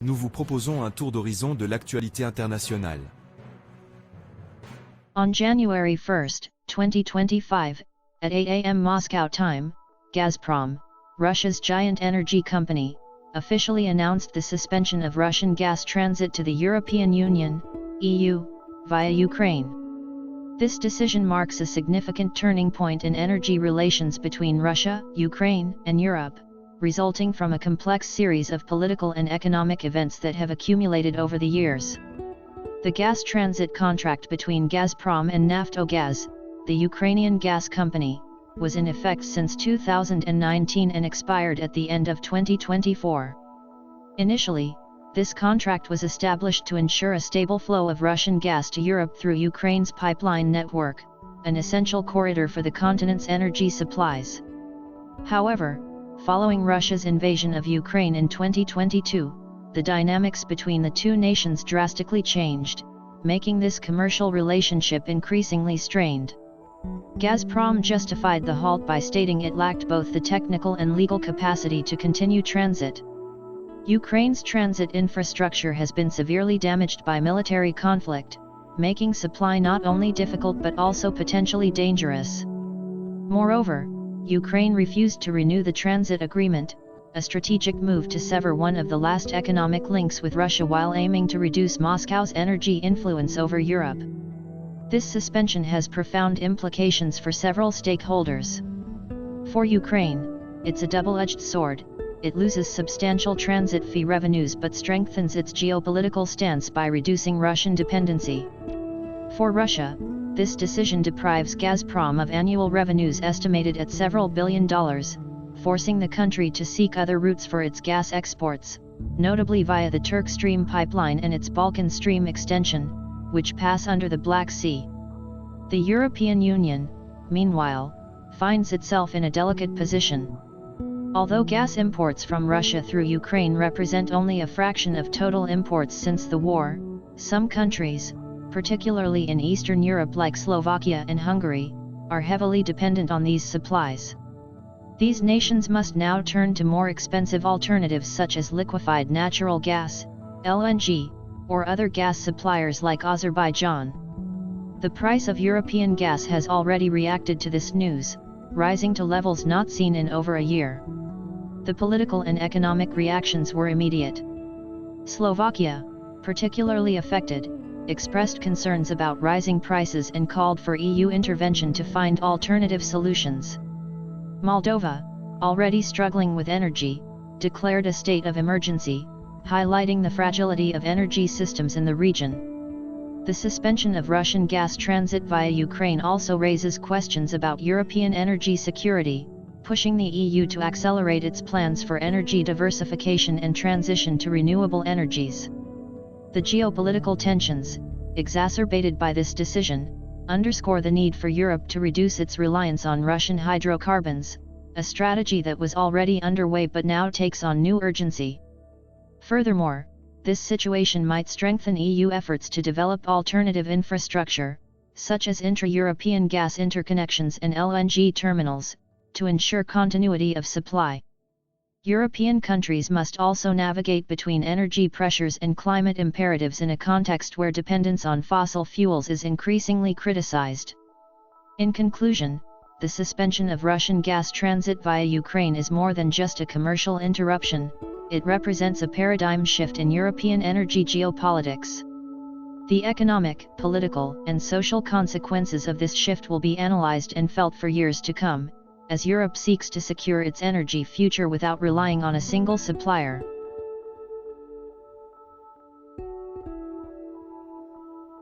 nous vous proposons un tour d'horizon de l'actualité internationale. On January 1, 2025, at 8 a.m. Moscow time, Gazprom, Russia's giant energy company, officially announced the suspension of Russian gas transit to the European Union, EU, via Ukraine. This decision marks a significant turning point in energy relations between Russia, Ukraine, and Europe, resulting from a complex series of political and economic events that have accumulated over the years. The gas transit contract between Gazprom and Naftogaz, the Ukrainian gas company, was in effect since 2019 and expired at the end of 2024. Initially, this contract was established to ensure a stable flow of Russian gas to Europe through Ukraine's pipeline network, an essential corridor for the continent's energy supplies. However, following Russia's invasion of Ukraine in 2022, the dynamics between the two nations drastically changed, making this commercial relationship increasingly strained. Gazprom justified the halt by stating it lacked both the technical and legal capacity to continue transit. Ukraine's transit infrastructure has been severely damaged by military conflict, making supply not only difficult but also potentially dangerous. Moreover, Ukraine refused to renew the transit agreement, a strategic move to sever one of the last economic links with Russia while aiming to reduce Moscow's energy influence over Europe. This suspension has profound implications for several stakeholders. For Ukraine, it's a double-edged sword. It loses substantial transit fee revenues but strengthens its geopolitical stance by reducing Russian dependency. For Russia, this decision deprives Gazprom of annual revenues estimated at several $billion, forcing the country to seek other routes for its gas exports, notably via the Turk Stream pipeline and its Balkan Stream extension, which pass under the Black Sea. The European Union, meanwhile, finds itself in a delicate position. Although gas imports from Russia through Ukraine represent only a fraction of total imports since the war, some countries, particularly in Eastern Europe like Slovakia and Hungary, are heavily dependent on these supplies. These nations must now turn to more expensive alternatives such as liquefied natural gas, LNG, or other gas suppliers like Azerbaijan. The price of European gas has already reacted to this news, rising to levels not seen in over a year. The political and economic reactions were immediate. Slovakia, particularly affected, expressed concerns about rising prices and called for EU intervention to find alternative solutions. Moldova, already struggling with energy, declared a state of emergency, highlighting the fragility of energy systems in the region. The suspension of Russian gas transit via Ukraine also raises questions about European energy security, pushing the EU to accelerate its plans for energy diversification and transition to renewable energies. The geopolitical tensions, exacerbated by this decision, underscore the need for Europe to reduce its reliance on Russian hydrocarbons, a strategy that was already underway but now takes on new urgency. Furthermore, this situation might strengthen EU efforts to develop alternative infrastructure, such as intra-European gas interconnections and LNG terminals, to ensure continuity of supply. European countries must also navigate between energy pressures and climate imperatives in a context where dependence on fossil fuels is increasingly criticized. In conclusion, the suspension of Russian gas transit via Ukraine is more than just a commercial interruption, it represents a paradigm shift in European energy geopolitics. The economic, political, and social consequences of this shift will be analyzed and felt for years to come, as Europe seeks to secure its energy future without relying on a single supplier.